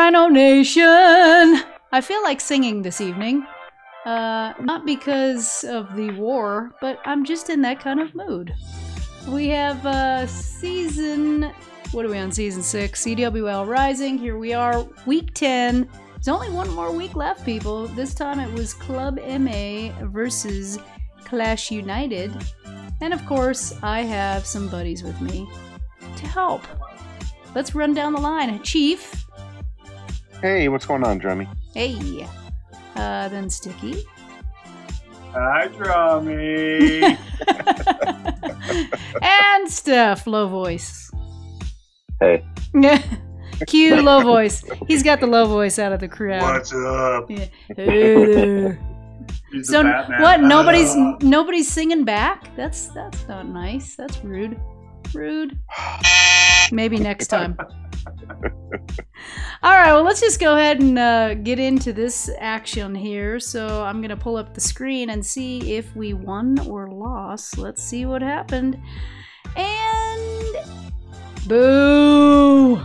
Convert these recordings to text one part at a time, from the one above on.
Rhino Nation! I feel like singing this evening. Not because of the war, but I'm just in that kind of mood. We have season... What are we on? Season 6. CWL Rising. Here we are. Week 10. There's only one more week left, people. This time it was Club MA versus ClashUnited. And of course, I have some buddies with me to help. Let's run down the line. Chief. Hey, what's going on, Drummy? Hey. Then Sticky. Hi, Drummy. And Stef, low voice. Hey. Cue low voice. He's got the low voice out of the crowd. What's up? Yeah. Hey there. So what? Nobody's singing back? That's not nice. That's rude. Rude. Maybe next time. All right. Well, let's just go ahead and get into this action here. So I'm gonna pull up the screen and see if we won or lost. Let's see what happened. And boo!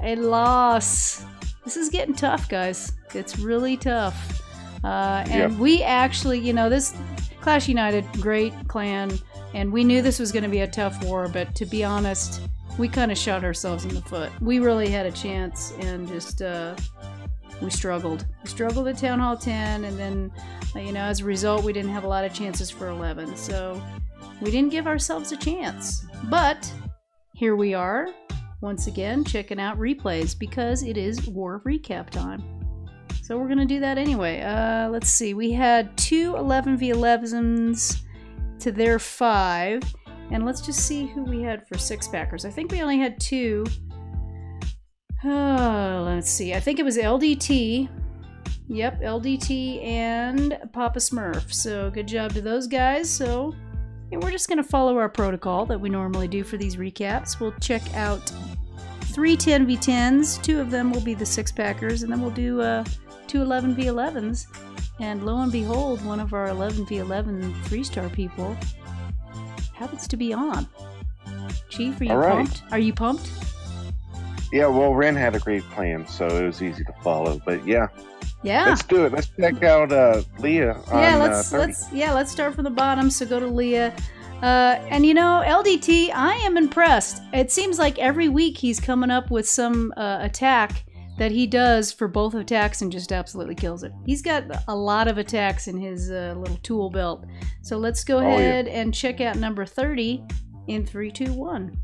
A loss. This is getting tough, guys. It's really tough. And we actually, you know, this ClashUnited, great clan, and we knew this was going to be a tough war, but to be honest, we kind of shot ourselves in the foot. We really had a chance, and just, we struggled. We struggled at Town Hall 10, and then, you know, as a result, we didn't have a lot of chances for 11, so we didn't give ourselves a chance. But here we are, once again, checking out replays, because it is War Recap time. So we're going to do that anyway. Let's see. We had 2 11v11s to their 5. And let's just see who we had for 6-packers. I think we only had 2. Let's see. I think it was LDT. Yep, LDT and PapaSmurf. So good job to those guys. So yeah, we're just going to follow our protocol that we normally do for these recaps. We'll check out 3 10v10s. 2 of them will be the 6-packers. And then we'll do 2 11v11s, and lo and behold, one of our 11v11 3-star people happens to be on. Chief, are you pumped? Are you pumped? Yeah, well, Ren had a great plan, so it was easy to follow. But yeah, let's do it. Let's check out Leah. Let's start from the bottom. So go to Leah. And you know, LDT, I am impressed. It seems like every week he's coming up with some attack that he does for both attacks and just absolutely kills it. He's got a lot of attacks in his little tool belt. So let's go ahead and check out number 30 in 3, 2, 1.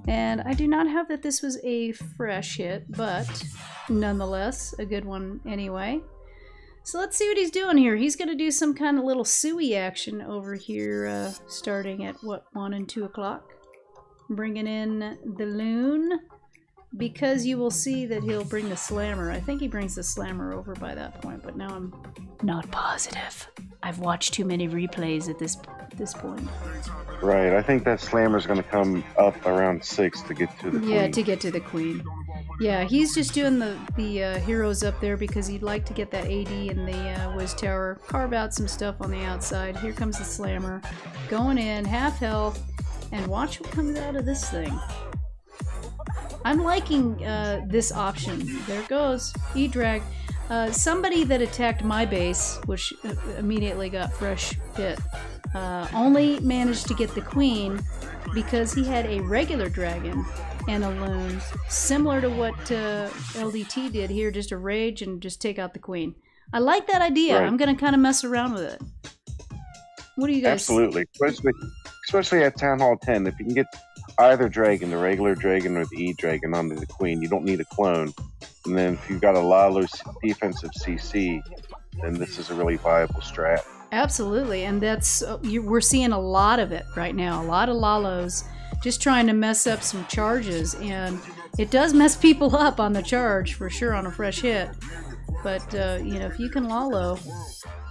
And I do not have that this was a fresh hit, but nonetheless, a good one anyway. So let's see what he's doing here. He's going to do some kind of little suey action over here, starting at, what, 1 and 2 o'clock? Bringing in the loon. Because you will see that he'll bring the slammer. I think he brings the slammer over by that point, but now I'm not positive. I've watched too many replays at this point. Right, I think that slammer's going to come up around 6 to get to the queen. Yeah, to get to the queen. Yeah, he's just doing the heroes up there because he'd like to get that AD in the Wiz Tower, carve out some stuff on the outside. Here comes the slammer. Going in, half health, and watch what comes out of this thing. I'm liking this option. There it goes. E-drag. Somebody that attacked my base, which immediately got fresh hit, only managed to get the queen because he had a regular dragon and a loon, similar to what LDT did here, just a rage and just take out the queen. I like that idea. Right. I'm going to kind of mess around with it. What do you guys Absolutely. Especially at Town Hall 10, if you can get either dragon, the regular dragon or the E-dragon onto the queen, you don't need a clone. And then if you've got a Lalo defensive CC, then this is a really viable strat. Absolutely, and that's we're seeing a lot of it right now. A lot of Lalos just trying to mess up some charges, and it does mess people up on the charge for sure on a fresh hit. But you know, if you can Lalo,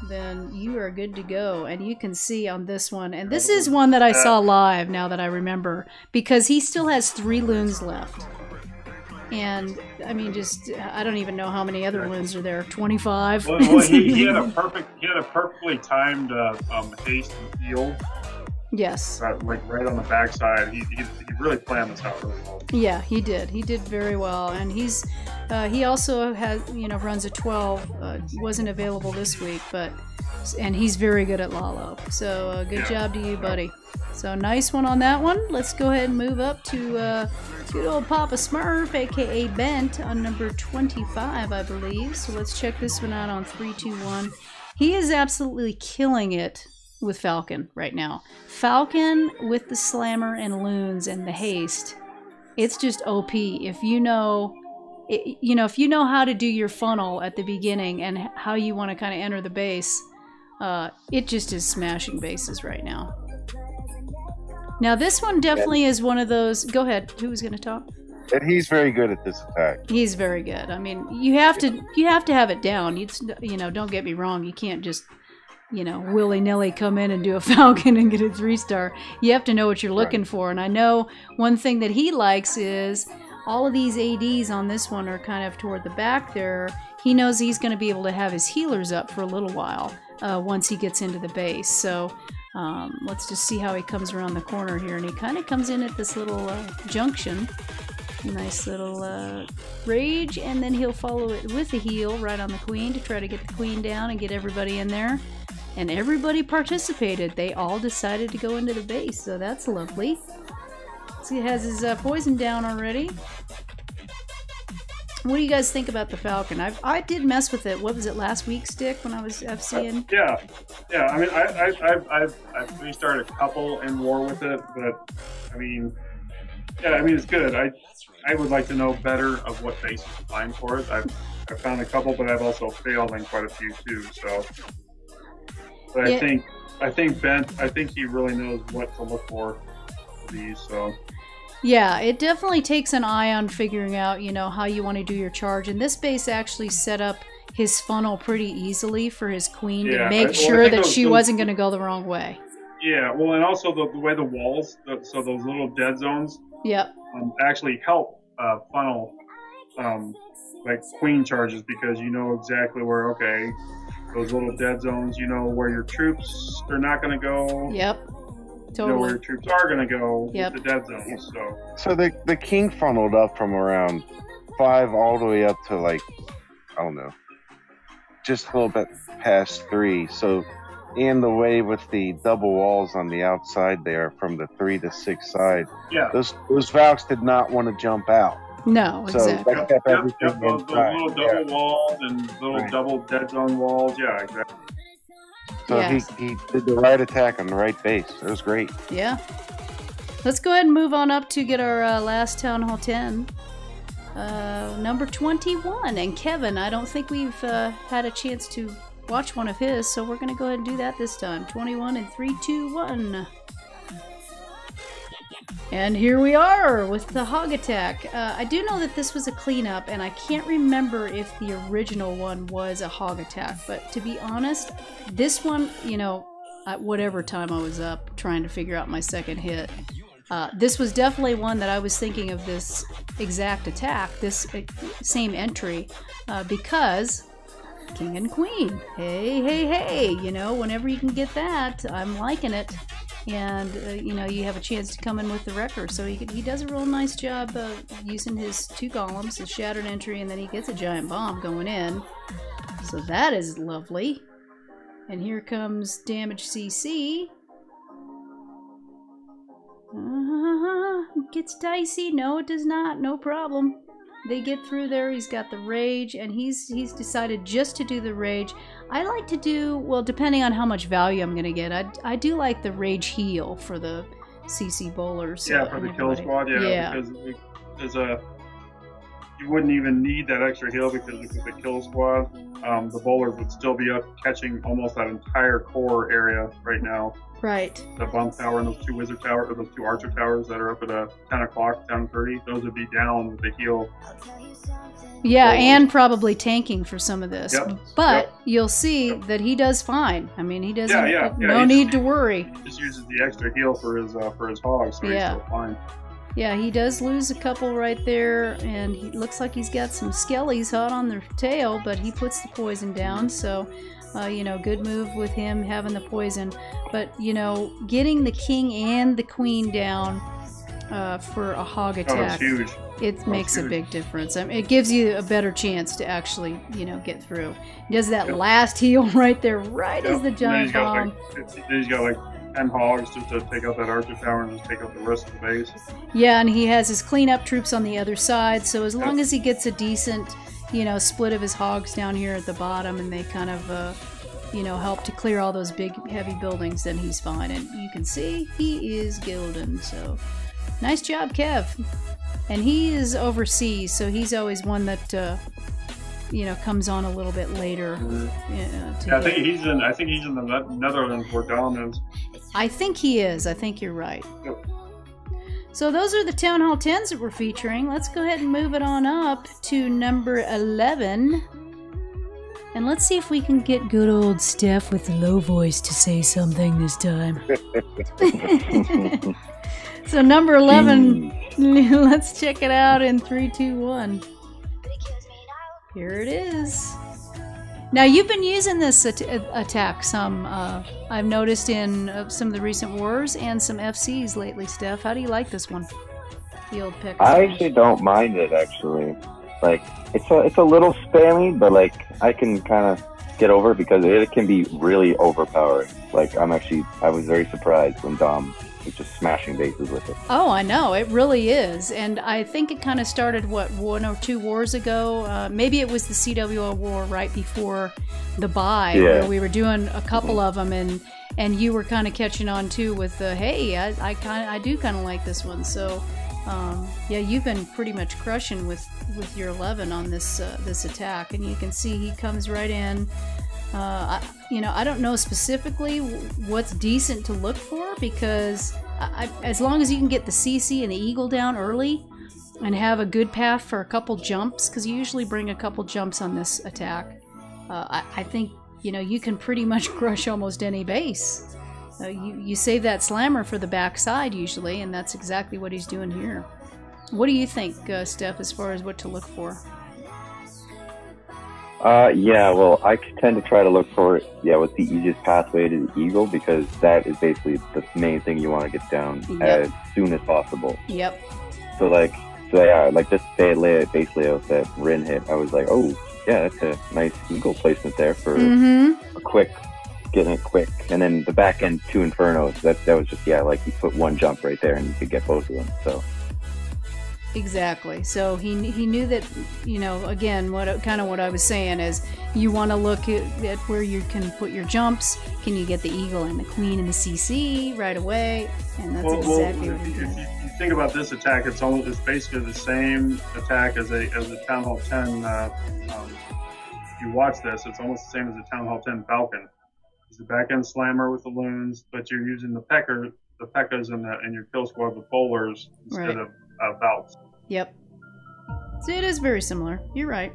then you are good to go. And you can see on this one, and this is one that I saw live now that I remember, because he still has 3 loons left. And I mean, just I don't even know how many other loons are there. 25. Well, he had a perfectly timed haste and heal. Yes. Like right on the backside. He really planned this out really well. Yeah, he did. He did very well, and he also has runs a 12. Wasn't available this week, and he's very good at Lalo. So good job to you, buddy. So nice one on that one. Let's go ahead and move up to good old PapaSmurf, aka Bent, on number 25, I believe. So let's check this one out on 3, 2, 1. He is absolutely killing it with Falcon right now. Falcon with the slammer and loons and the haste. It's just OP. If you know how to do your funnel at the beginning and how you want to kind of enter the base, it just is smashing bases right now. Now this one definitely is one of those. Go ahead. Who was going to talk? And he's very good at this attack. He's very good. I mean, you have to have it down. Don't get me wrong. You can't just willy-nilly come in and do a Falcon and get a 3-star. You have to know what you're looking for. And I know one thing that he likes is all of these ADs on this one are kind of toward the back there. He knows he's going to be able to have his healers up for a little while once he gets into the base. So let's just see how he comes around the corner here. And he kind of comes in at this little junction. Nice little rage, and then he'll follow it with a heal right on the queen to try to get the queen down and get everybody in there. And everybody participated. They all decided to go into the base, so that's lovely. See, he has his poison down already. What do you guys think about the Falcon? I did mess with it. What was it, last week, Stick, when I was FCing? Yeah. I mean, I've restarted a couple in war with it, but I mean, it's good. I would like to know better of what bases to find for it. I've found a couple, but I've also failed in quite a few too. So, but yeah. I think Bent. I think he really knows what to look for these. So. Yeah, it definitely takes an eye on figuring out, how you want to do your charge. And this base actually set up his funnel pretty easily for his queen to make sure that she wasn't going to go the wrong way. Yeah, well, and also the way the walls, so those little dead zones, yep, actually help funnel like queen charges, because you know exactly where, those little dead zones, where your troops are not going to go. Yep. Totally. You know where your troops are going to go with the dead zones. So the king funneled up from around 5 all the way up to, like, I don't know, just a little bit past 3. So, and the way with the double walls on the outside there from the 3 to 6 side, those Valks did not want to jump out. No, exactly. So that kept everything those little double walls and little double dead zone walls. Yeah, exactly. So he did the right attack on the right base. It was great. Yeah. Let's go ahead and move on up to get our last Town Hall 10. Number 21. And Kevin, I don't think we've had a chance to watch one of his, so we're going to go ahead and do that this time. 21 and 3, 2, 1. And here we are with the hog attack. I do know that this was a cleanup, and I can't remember if the original one was a hog attack. But to be honest, this one, at whatever time I was up trying to figure out my second hit, this was definitely one that I was thinking of this exact attack, this same entry, because king and queen. Hey, whenever you can get that, I'm liking it. And, you have a chance to come in with the wrecker. So he does a real nice job using his 2 columns, his shattered entry, and then he gets a giant bomb going in. So that is lovely. And here comes damage CC. Gets dicey. No, it does not. No problem. They get through there. He's got the rage, and he's decided just to do the rage. I like to do, well, depending on how much value I'm going to get, I do like the rage heal for the CC bowlers. Yeah, for the kill squad, because you wouldn't even need that extra heal, because with the kill squad, the bowlers would still be up catching almost that entire core area right now. Right. The bump tower and those 2 wizard towers, or those 2 archer towers that are up at 10 o'clock, 10:30, those would be down with the heal. Yeah, and probably tanking for some of this. But you'll see that he does fine. I mean, he doesn't. No need to worry. He just uses the extra heal for his hogs, so he's still fine. Yeah, he does lose a couple right there, and he looks like he's got some skellies hot on their tail, but he puts the poison down. So You know, good move with him having the poison. But, you know, getting the king and the queen down for a hog attack, huge. It makes a big difference. I mean, it gives you a better chance to actually, you know, get through. He does that last heal right there, as the giant bomb. He's got like 10 hogs just to take out that archer tower and just take out the rest of the base. Yeah, and he has his cleanup troops on the other side, so as long as he gets a decent, you know, split of his hogs down here at the bottom and they kind of, you know, help to clear all those big, heavy buildings, then he's fine. And you can see he is golden, so nice job, Kev. And he is overseas, so he's always one that, you know, comes on a little bit later. I think he's in the Netherlands for dominance. I think he is. I think you're right. Yep. So those are the Town Hall 10s that we're featuring. Let's go ahead and move it on up to number 11. And let's see if we can get good old Stef with the low voice to say something this time. So number 11, let's check it out in 3, 2, 1. Here it is. Now, you've been using this attack some, I've noticed in some of the recent wars and some FCs lately, Stef. How do you like this one? The old pick. I actually don't mind it, actually. Like, it's a little spammy, but, like, I can kind of get over it because it can be really overpowering. Like, I was very surprised when Dom was just smashing bases with it. Oh, I know. It really is. And I think it kind of started, 1 or 2 wars ago? Maybe it was the CWL war right before the buy, where we were doing a couple of them, and you were kind of catching on, too, with the, hey, I do kind of like this one. So, yeah, you've been pretty much crushing with your 11 on this attack. And you can see he comes right in. You know, I don't know specifically what's decent to look for, because as long as you can get the CC and the Eagle down early and have a good path for a couple jumps, because you usually bring a couple jumps on this attack, I think, you know, you can pretty much crush almost any base. You save that slammer for the backside usually, and that's exactly what he's doing here. What do you think, Stef, as far as what to look for? Yeah, well, I tend to try to look for, what's the easiest pathway to the Eagle, because that is basically the main thing you want to get down as soon as possible. Yep. So like this base layout that Rin hit, I was like, oh, yeah, that's a nice Eagle placement there for getting it quick. And then the back end 2 Infernos, that was just, like you put one jump right there and you could get both of them, so. Exactly. So he knew that, you know, again, what I was saying is you want to look at where you can put your jumps. Can you get the Eagle and the Queen and the CC right away? And that's exactly what he did. If you think about this attack, it's basically the same attack as a Town Hall 10. If you watch this, it's almost the same as a Town Hall 10 Falcon. It's the back end slammer with the loons, but you're using the P.E.K.K.A.s and your kill squad with bowlers instead of Valks. Yep. So it is very similar. You're right.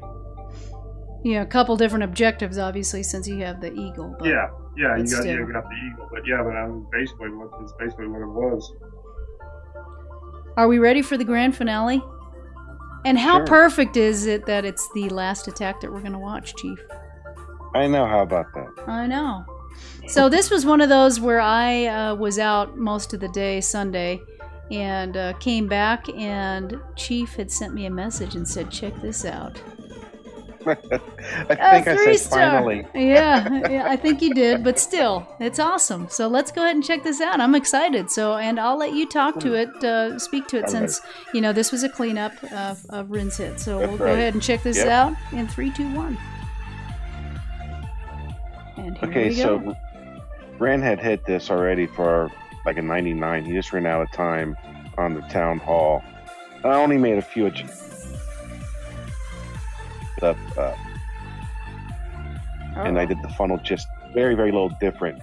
Yeah, a couple different objectives, obviously, since you have the Eagle. But, you got the Eagle, but that was basically what it was. Are we ready for the grand finale? And how perfect is it that it's the last attack that we're going to watch, Chief? I know. How about that? I know. So this was one of those where I was out most of the day Sunday, and came back, and Chief had sent me a message and said, check this out. I think I said finally. yeah, I think you did, but still, it's awesome. So let's go ahead and check this out. I'm excited. And I'll let you talk to it, speak to it, since, you know, this was a cleanup of Rin's hit. So we'll go ahead and check this out in 3, 2, 1. And here we go. So Rin had hit this already for like a 99. He just ran out of time on the Town Hall. I only made a few and I did the funnel just very, very little different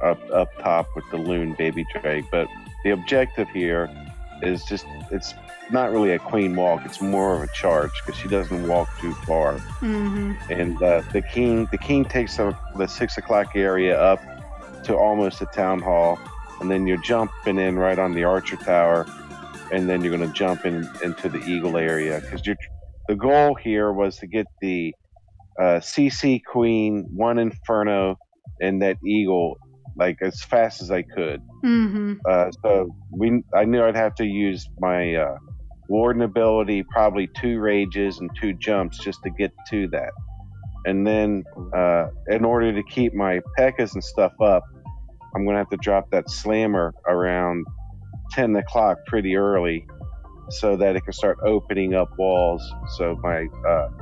up top with the loon baby drag. But the objective here is just, it's not really a queen walk, it's more of a charge, because she doesn't walk too far. And the king takes the 6 o'clock area up to almost the Town Hall, and then you're jumping in right on the Archer Tower, and then you're going to jump into the Eagle area, because the goal here was to get the CC Queen, 1 Inferno, and that Eagle, like as fast as I could. So I knew I'd have to use my Warden ability, probably 2 Rages and 2 Jumps just to get to that. And then in order to keep my P.E.K.K.A.s and stuff up, I'm going to have to drop that Slammer around 10 o'clock pretty early so that it can start opening up walls so my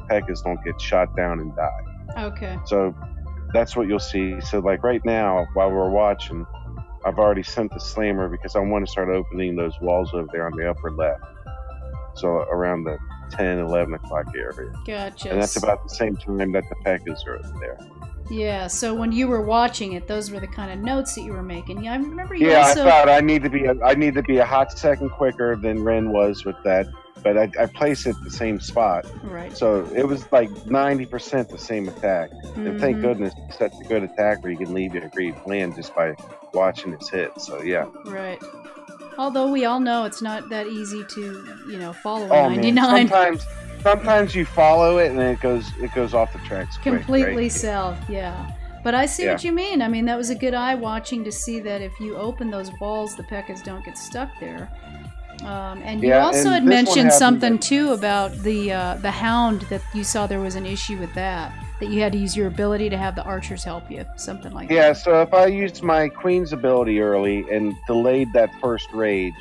P.E.K.K.A.s don't get shot down and die. Okay. So that's what you'll see. So like right now, while we're watching, I've already sent the Slammer because I want to start opening those walls over there on the upper left. So around the 10, 11 o'clock area. Gotcha. And that's about the same time that the P.E.K.K.A.s are over there. Yeah, so when you were watching it, those were the kind of notes that you were making. Yeah, I remember you I also... thought I need to be a hot second quicker than Ren was with that, but I placed it the same spot. Right. So it was like 90% the same attack. And thank goodness he's such a good attacker, he can leave you a great plan just by watching his hits. So yeah. Right. Although we all know it's not that easy to, follow 99. Man. Sometimes you follow it and then it goes off the tracks quick, completely right? south, yeah. But I see what you mean. I mean, that was a good eye watching to see that if you open those walls, the P.E.K.K.A.s don't get stuck there. And you also had mentioned something too about the Hound, that you saw there was an issue with that you had to use your ability to have the archers help you, something like that. Yeah, so if I used my Queen's ability early and delayed that first rage,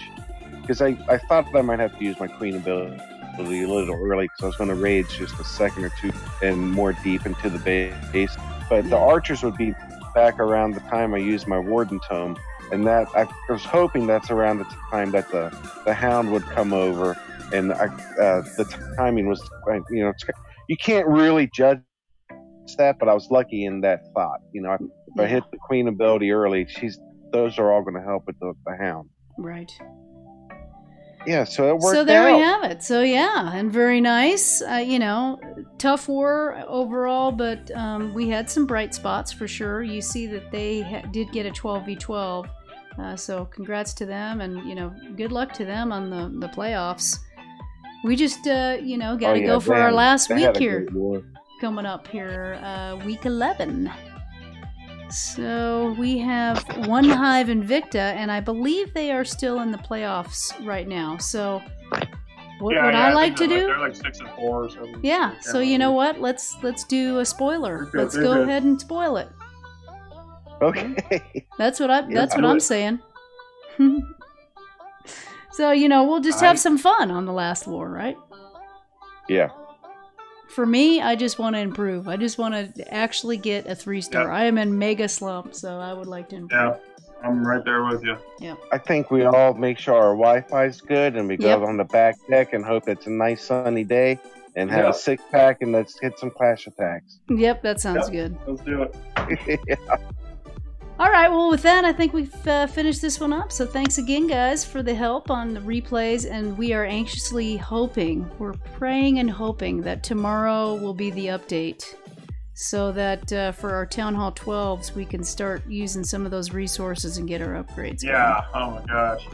because I thought that I might have to use my Queen ability a little early because I was going to rage just a second or two and more deep into the base. But the archers would be back around the time I used my Warden Tome, and that I was hoping that's around the time that the Hound would come over, and the timing was, you can't really judge that, but I was lucky in that thought. If I hit the Queen ability early, those are all going to help with the Hound. Right. Yeah, so it worked out. So there we have it. So yeah, and very nice. Tough war overall, but we had some bright spots for sure. You see that they did get a 12v12. So congrats to them, and good luck to them on the playoffs. We just got to go for our last week here. Coming up here, week 11. So we have One Hive Invicta, and I believe they are still in the playoffs right now. So what I like to do? They're like 6-4 or something. Yeah. So you know what? Let's do a spoiler. Let's go ahead and spoil it. Okay. That's what I'm saying. So we'll just have some fun on the last war, right? Yeah. For me, I just want to improve. I just want to actually get a 3-star. Yeah. I am in mega slump, so I would like to improve. Yeah, I'm right there with you. Yeah. I think we all make sure our Wi-Fi's good, and we go on the back deck and hope it's a nice sunny day, and have a 6-pack, and let's hit some Clash attacks. Yep, that sounds good. Let's do it. Yeah. All right, well, with that, I think we've finished this one up. So thanks again, guys, for the help on the replays. And we are anxiously hoping, we're praying and hoping that tomorrow will be the update so that for our Town Hall 12s, we can start using some of those resources and get our upgrades going. Oh my gosh.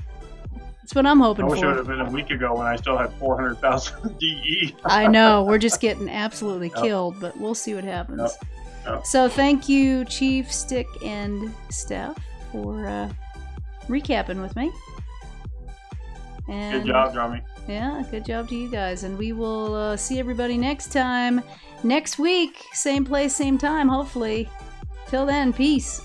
That's what I'm hoping for. I wish it would have been a week ago when I still had 400,000 DE. I know, we're just getting absolutely killed, but we'll see what happens. So thank you, Chief, Stick, and Stef for recapping with me. And, good job, Johnny. Yeah, good job to you guys. And we will see everybody next time. Next week, same place, same time, hopefully. Till then, peace.